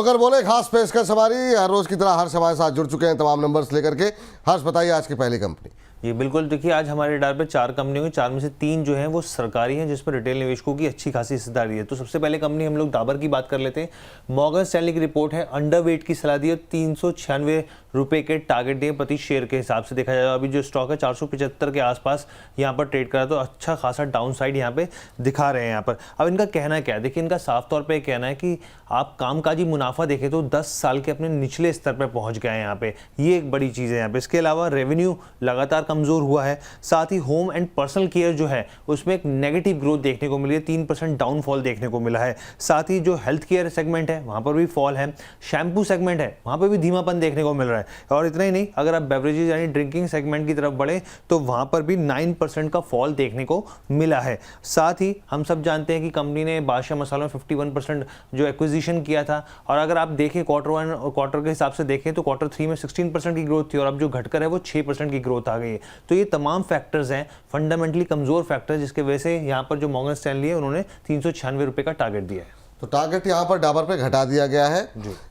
Broker बोले खास पेशकश हमारी। हर रोज की तरह हर्ष हमारे साथ जुड़ चुके हैं तमाम नंबर्स लेकर के। हर्ष बताइए आज की पहली कंपनी। ये बिल्कुल देखिए, आज हमारे रडार पे 4 कंपनियों की, 4 में से 3 जो हैं वो सरकारी हैं, जिसमें रिटेल निवेशकों की अच्छी खासी हिस्सेदारी है। तो सबसे पहले कंपनी हम लोग डाबर की बात कर लेते हैं। मॉर्गन स्टैनली की रिपोर्ट है, अंडरवेट की सलाह दी है, 396 रुपए के टारगेट दिए प्रति शेयर के हिसाब से देखा जाए। अभी जो स्टॉक है 475 के आसपास यहाँ पर ट्रेड करा, तो अच्छा खासा डाउन साइड यहाँ पे दिखा रहे हैं यहाँ पर। अब इनका कहना क्या है, देखिए इनका साफ तौर पर कहना है कि आप कामकाजी मुनाफा देखें तो 10 साल के अपने निचले स्तर पर पहुंच गए हैं यहाँ पे। ये एक बड़ी चीज़ है यहाँ पे। इसके अलावा रेवेन्यू लगातार कमजोर हुआ है। साथ ही होम एंड पर्सनल केयर जो है उसमें एक नेगेटिव ग्रोथ देखने को मिली है, 3% डाउनफॉल देखने को मिला है। साथ ही जो हेल्थ केयर सेगमेंट है वहां पर भी फॉल है। शैम्पू सेगमेंट है वहां पर भी धीमापन देखने को मिल रहा है। और इतना ही नहीं, अगर आप बेवरेजेस यानी ड्रिंकिंग सेगमेंट की तरफ बढ़े तो वहां पर भी 9% का फॉल देखने को मिला है। साथ ही हम सब जानते हैं कि कंपनी ने बादशाह मसालों में 51% जो एक्विजिशन किया था, और अगर आप देखें क्वार्टर 1 और क्वार्टर के हिसाब से देखें तो क्वार्टर 3 में 16% की ग्रोथ थी, और अब जो घटकर है वो 6% की ग्रोथ आ गई है। तो ये तमाम फैक्टर्स हैं, फंडामेंटली कमजोर फैक्टर्स, जिसके वजह से यहाँ पर जो मॉर्गन स्टैनली है उन्होंने 396 रुपए का टारगेट दिया है। तो टारगेट यहाँ पर डाबर पे घटा दिया गया है,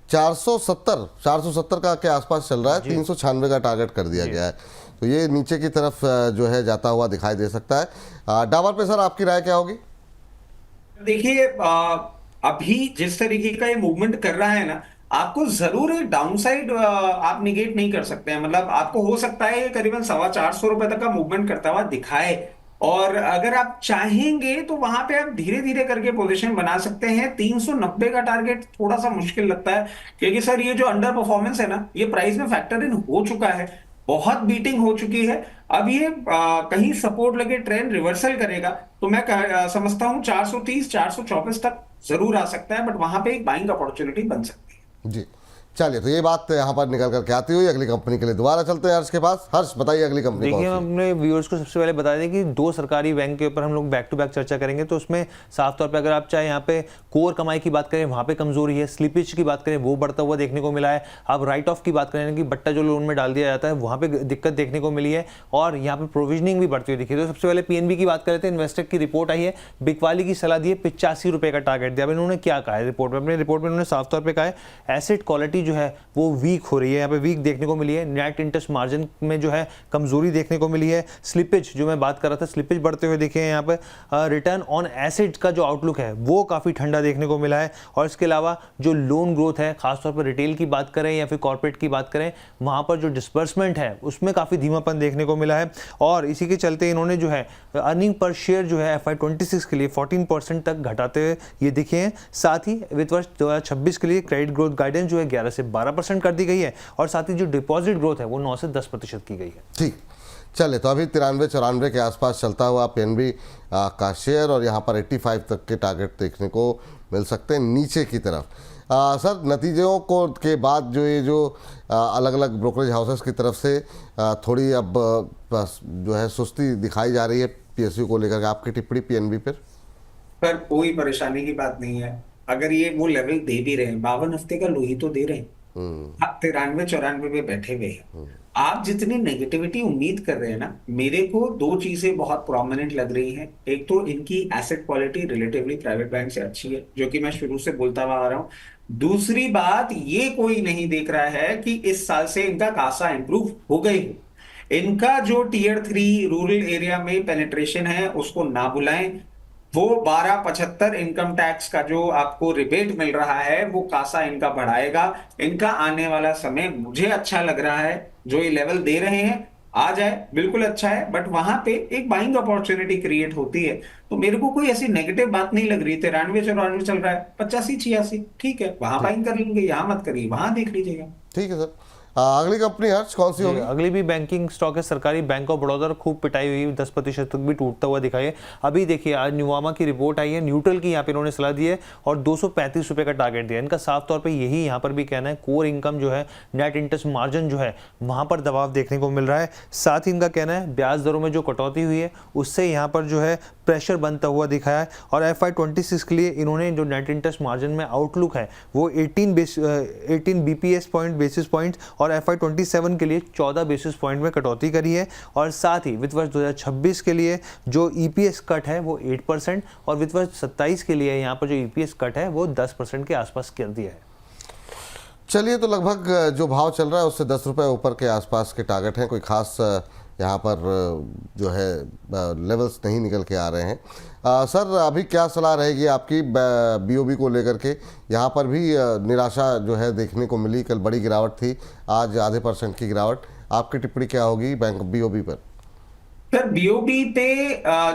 470 का के आसपास चल रहा है, 396 का टारगेट कर दिया गया है। तो ये नीचे की तरफ जो है जाता हुआ दिखाई दे सकता है। डाबर पे सर आपकी राय क्या होगी? देखिए अभी जिस तरीके का ये मूवमेंट कर रहा है ना, आपको जरूर एक डाउनसाइड आप निगेट नहीं कर सकते हैं। मतलब आपको हो सकता है ये करीबन 450 रुपए तक का मूवमेंट करता हुआ दिखाए, और अगर आप चाहेंगे तो वहां पे आप धीरे धीरे करके पोजीशन बना सकते हैं। 390 का टारगेट थोड़ा सा मुश्किल लगता है, क्योंकि सर ये जो अंडर परफॉर्मेंस है ना, ये प्राइस में फैक्टर इन हो चुका है, बहुत बीटिंग हो चुकी है। अब ये कहीं सपोर्ट लगे ट्रेंड रिवर्सल करेगा तो मैं समझता हूं 430 424 तक जरूर आ सकता है, बट वहां पे एक बाइंग अपॉर्चुनिटी बन सकती है। जी चलिए, तो ये बात यहाँ पर निकल करके आती हुई अगली कंपनी के लिए दोबारा चलते हैं हर्ष के पास। हर्ष बताइए अगली कंपनी। देखिए हम अपने व्यूअर्स को सबसे पहले बता दें कि 2 सरकारी बैंक के ऊपर हम लोग बैक टू बैक चर्चा करेंगे। तो उसमें साफ तौर पे अगर आप चाहे यहाँ पे कोर कमाई की बात करें वहाँ पे कमजोरी है, स्लिपेज की बात करें वो बढ़ता हुआ देखने को मिला है। आप राइट ऑफ की बात करें कि बट्टा जो लोन में डाल दिया जाता है वहाँ पे दिक्कत देखने को मिली है, और यहाँ पे प्रोविजनिंग भी बढ़ती हुई दिखी। तो सबसे पहले पीएनबी की बात करते हैं। इन्वेस्टर की रिपोर्ट आई है, बिकवाली की सलाह दी है, 85 रुपए का टारगेट दिया। अब इन्होंने क्या कहा है रिपोर्ट में? अपने रिपोर्ट में उन्होंने साफ तौर पर कहा है एसेट क्वालिटी जो है वो वीक हो रही है, यहाँ पे वीक देखने को मिली है। नेट इंटरेस्ट मार्जिन में जो है कमजोरी देखने को मिली है। स्लिपेज जो मैं बात कर रहा था, स्लिपेज बढ़ते हुए देखे हैं यहाँ पे। रिटर्न ऑन एसेट का जो आउटलुक है वो काफी ठंडा देखने को मिला है। और इसके अलावा जो लोन ग्रोथ है, खासतौर पर रिटेल की बात करें या फिर कॉर्पोरेट की बात करें, वहां पर जो डिस्बर्समेंट है उसमें काफी धीमापन देखने को मिला है। और इसी के चलते इन्होंने जो है अर्निंग पर शेयर जो है FY26 के लिए 14% तक घटाते हुए ये दिखे हैं। साथ ही वित्त वर्ष 2026 के लिए क्रेडिट ग्रोथ गाइडेंस जो है 11 से 12% कर दी गई है, और साथ ही जो डिपॉजिट ग्रोथ है वो 9 से 10% की गई है। ठीक, चले तो अभी 93-94 के आसपास चलता हुआ पीएनबी का शेयर, और यहाँ पर 85 तक के टारगेट देखने को मिल सकते हैं नीचे की तरफ। सर नतीजों को के बाद जो ये जो अलग अलग ब्रोकरेज हाउसेस की तरफ से थोड़ी अब जो है सुस्ती दिखाई जा रही है पीएसयू को लेकर, आपकी टिप्पणी पीएनबी पर कोई परेशानी की बात नहीं है। अगर ये वो लेवल दे भी रहे हैं, 52 हफ्ते का लो ही तो दे रहे हैं, 93-94 पे बैठे हुए हैं। आप जितनी नेगेटिविटी उम्मीद कर रहे हैं ना, मेरे को 2 चीजें बहुत प्रोमिनेंट लग रही हैं। एक तो इनकी asset quality relatively private bank से अच्छी है, जो कि मैं शुरू से बोलता हुआ आ रहा हूं। दूसरी बात, ये कोई नहीं देख रहा है कि इस साल से इनका कासा इंप्रूव हो गई हो। इनका जो टियर 3 रूरल एरिया में पेनिट्रेशन है उसको ना बुलाएं। वो 12.75 इनकम टैक्स का जो आपको रिबेट मिल रहा है वो कासा इनका बढ़ाएगा। इनका आने वाला समय मुझे अच्छा लग रहा है, जो ये लेवल दे रहे हैं आ जाए बिल्कुल अच्छा है, बट वहां पे एक बाइंग अपॉर्चुनिटी क्रिएट होती है। तो मेरे को कोई ऐसी नेगेटिव बात नहीं लग रही। 93-94 चल रहा है, 85-86 ठीक है, वहां बाइंग कर लेंगे, यहां मत करिए, वहां देख लीजिएगा। ठीक है सर। अगली कंपनी हर्ष कौन सी होगी? अगली भी बैंकिंग स्टॉक है सरकारी, बैंक ऑफ बड़ौदा। खूब पिटाई हुई, 10% तक भी टूटता हुआ दिखाई है। अभी देखिए आज नुवामा की रिपोर्ट आई है, न्यूट्रल की यहाँ पे इन्होंने सलाह दी है, और 235 रुपए का टारगेट दिया। इनका साफ तौर पे यही यहाँ पर भी कहना है, कोर इनकम जो है, नेट इंटरेस्ट मार्जिन जो है वहां पर दबाव देखने को मिल रहा है। साथ ही इनका कहना है ब्याज दरों में जो कटौती हुई है उससे यहाँ पर जो है प्रेशर बनता हुआ दिखाया है। और FY26 के लिए इन्होंने जो नेट इंटरेस्ट मार्जिन में आउटलुक है वो 18 बेसिस पॉइंट और FY27 के लिए 14 बेसिस पॉइंट में कटौती करी है। और साथ ही वित्त वर्ष 2026 के लिए जो EPS कट है वो 8%, और वित्त वर्ष 27 के लिए यहाँ पर जो EPS कट है वो 10% के आसपास कर दिया है। चलिए, तो लगभग जो भाव चल रहा है उससे 10 रुपये ऊपर के आसपास के टारगेट हैं। कोई खास यहाँ पर जो है लेवल्स नहीं निकल के आ रहे हैं। सर, अभी क्या सलाह रहेगी आपकी बीओबी को लेकर के? यहाँ पर भी निराशा जो है देखने को मिली, कल बड़ी गिरावट थी, आज आधे % की गिरावट। आपकी टिप्पणी क्या होगी बैंक बीओबी पर? सर बीओबी पे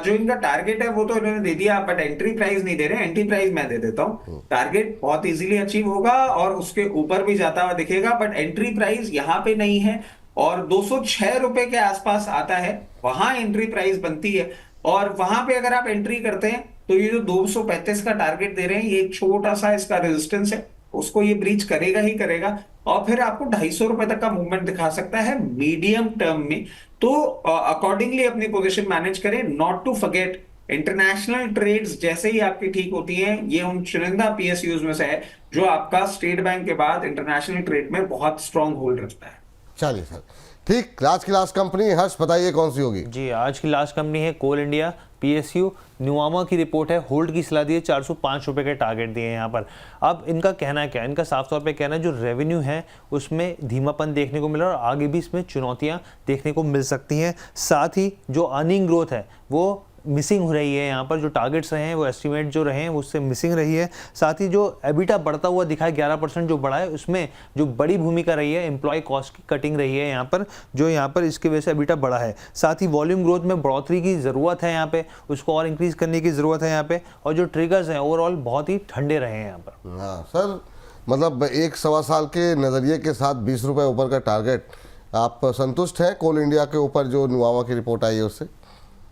जो इनका टारगेट है वो तो इन्होंने दे दिया, बट एंट्री प्राइस नहीं दे रहे। एंट्री प्राइस मैं दे देता हूँ, टारगेट बहुत इजीली अचीव होगा और उसके ऊपर भी जाता हुआ दिखेगा, बट एंट्री प्राइस यहाँ पे नहीं है और 206 रुपए के आसपास आता है, वहां एंट्री प्राइस बनती है। और वहां पे अगर आप एंट्री करते हैं तो ये जो 235 का टारगेट दे रहे हैं, ये एक छोटा सा इसका रेजिस्टेंस है, उसको ये ब्रीच करेगा ही करेगा और फिर आपको 250 रुपए तक का मूवमेंट दिखा सकता है मीडियम टर्म में। तो अकॉर्डिंगली अपनी पोजीशन मैनेज करें। Not to forget, international trades जैसे ही आपकी ठीक होती हैं, ये उन चुनिंदा पीएसयूज में से है जो आपका स्टेट बैंक के बाद इंटरनेशनल ट्रेड में बहुत स्ट्रॉन्ग होल्ड रखता है। चलिए सर, ठीक। आज की लास्ट कंपनी, हर्ष बताइए कौन सी होगी? जी, आज की लास्ट कंपनी है कोल इंडिया पीएसयू। नुवामा की रिपोर्ट है, होल्ड की सलाह दी है, 405 रुपए के टारगेट दिए हैं यहाँ पर। अब इनका कहना क्या है? इनका साफ तौर पे कहना है जो रेवेन्यू है उसमें धीमापन देखने को मिला और आगे भी इसमें चुनौतियाँ देखने को मिल सकती हैं। साथ ही जो अर्निंग ग्रोथ है वो मिसिंग हो रही है, यहाँ पर जो टारगेट्स रहे हैं वो एस्टिमेट जो रहे हैं वो उससे मिसिंग रही है। साथ ही जो एबिटा बढ़ता हुआ दिखा है 11% जो बढ़ा है, उसमें जो बड़ी भूमिका रही है एम्प्लॉय कॉस्ट की कटिंग रही है यहाँ पर, जो यहाँ पर इसकी वजह से एबिटा बढ़ा है। साथ ही वॉल्यूम ग्रोथ में बढ़ोतरी की ज़रूरत है यहाँ पे, उसको और इंक्रीज करने की ज़रूरत है यहाँ पे। और जो ट्रिगर्स हैं ओवरऑल बहुत ही ठंडे रहे हैं यहाँ पर। हाँ सर, मतलब 1-1.25 साल के नज़रिए के साथ 20 रुपये ऊपर का टारगेट, आप संतुष्ट हैं कोल इंडिया के ऊपर जो नुवामा की रिपोर्ट आई है उससे?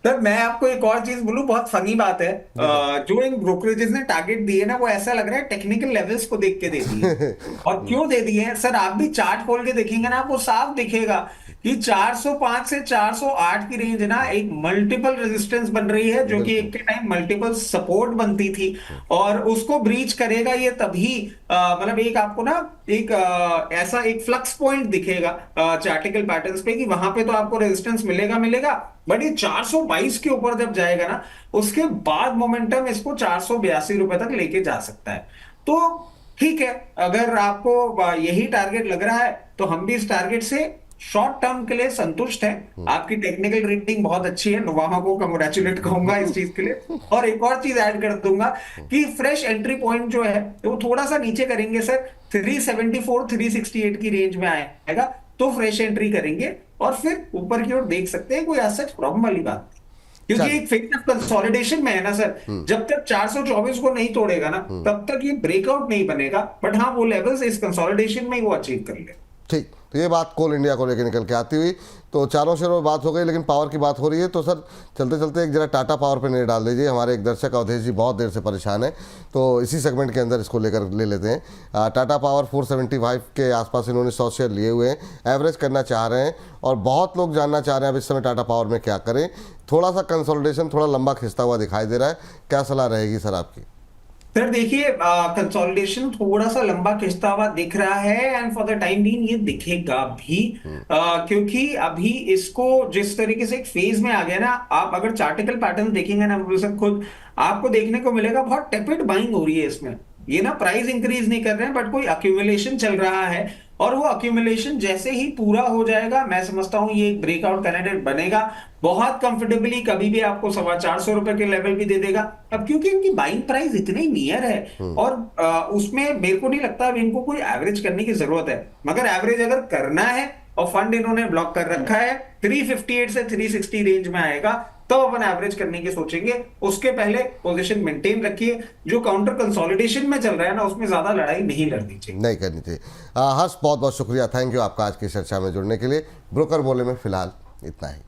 सर मैं आपको एक और चीज बोलूं, बहुत फनी बात है, जो इन ब्रोकरेजेस ने टारगेट दिए ना, वो ऐसा लग रहा है टेक्निकल लेवल्स को देख के दे दिए। और क्यों दे दिए हैं सर? आप भी चार्ट खोल के देखेंगे ना, आपको साफ दिखेगा कि 405 से 408 की रेंज ना एक मल्टीपल रेजिस्टेंस बन रही है, जो कि एक के टाइम मल्टीपल सपोर्ट बनती थी और उसको ब्रीच करेगा ये तभी, मतलब एक आपको ना एक ऐसा एक फ्लक्स पॉइंट दिखेगा चार्टिकल पैटर्न्स पे कि वहां पे तो आपको रेजिस्टेंस मिलेगा, बट ये 422 के ऊपर जब जाएगा ना, उसके बाद मोमेंटम इसको 482 रुपए तक लेके जा सकता है। तो ठीक है, अगर आपको यही टारगेट लग रहा है तो हम भी इस टारगेट से शॉर्ट टर्म के लिए संतुष्ट हैं। आपकी टेक्निकल रीडिंग बहुत अच्छी है, नुवामा को कंग्रेचुलेट कहूंगा इस चीज के लिए। और एक और चीज ऐड कर दूंगा कि फ्रेश एंट्री पॉइंट जो है वो थोड़ा सा नीचे करेंगे सर, 374 368 की रेंज में आएगा तो फ्रेश एंट्री करेंगे और फिर ऊपर की ओर देख सकते हैं। कोई ऐसा प्रॉब्लम वाली बात नहीं, क्योंकि एक फेज ऑफ कंसोलिडेशन में है ना सर। जब तक 424 को नहीं तोड़ेगा ना, तब तक ये ब्रेकआउट नहीं बनेगा, बट हाँ वो लेवल्स इस कंसोलिडेशन में ही वो अचीव कर ले। ठीक, तो ये बात कोल इंडिया को लेकर निकल के आती हुई, तो चारों शेयरों में बात हो गई, लेकिन पावर की बात हो रही है। तो सर चलते चलते एक जरा टाटा पावर पे नजर डाल दीजिए। हमारे एक दर्शक अवधेश जी बहुत देर से परेशान है, तो इसी सेगमेंट के अंदर इसको लेकर ले लेते हैं। टाटा पावर 475 के आसपास इन्होंने 100 शेयर लिए हुए हैं, एवरेज करना चाह रहे हैं और बहुत लोग जानना चाह रहे हैं अब इस समय टाटा पावर में क्या करें। थोड़ा सा कंसोलिडेशन थोड़ा लंबा खिंचता हुआ दिखाई दे रहा है, क्या सलाह रहेगी सर आपकी? सर देखिए, कंसोलिडेशन थोड़ा सा लंबा खिंचता हुआ दिख रहा है and for the time being ये दिखेगा भी, क्योंकि अभी इसको जिस तरीके से एक फेज में आ गया ना, आप अगर चार्टिकल पैटर्न देखेंगे ना खुद आपको देखने को मिलेगा बहुत टेपिड बाइंग हो रही है इसमें। ये ना प्राइस इंक्रीज नहीं कर रहे हैं, बट कोई अक्यूमुलेशन चल रहा है और वो अक्यूमुलेशन जैसे ही पूरा हो जाएगा, मैं समझता हूं ये एक ब्रेकआउट कैंडिडेट बनेगा बहुत कंफर्टेबली, कभी भी आपको 425 रुपए के लेवल भी दे देगा। अब क्योंकि इनकी बाइंग प्राइस इतनी नियर है और उसमें मेरे को नहीं लगता अब इनको कोई एवरेज करने की जरूरत है, मगर एवरेज अगर करना है और फंड इन्होंने ब्लॉक कर रखा है 358 से 360 रेंज में आएगा तो अपन एवरेज करने की सोचेंगे। उसके पहले पोजीशन मेंटेन रखिए, जो काउंटर कंसोलिडेशन में चल रहा है ना उसमें ज्यादा लड़ाई नहीं लड़नी चाहिए, नहीं करनी चाहिए। हर्ष बहुत बहुत शुक्रिया, थैंक यू आपका आज की चर्चा में जुड़ने के लिए। ब्रोकर बोले में फिलहाल इतना ही।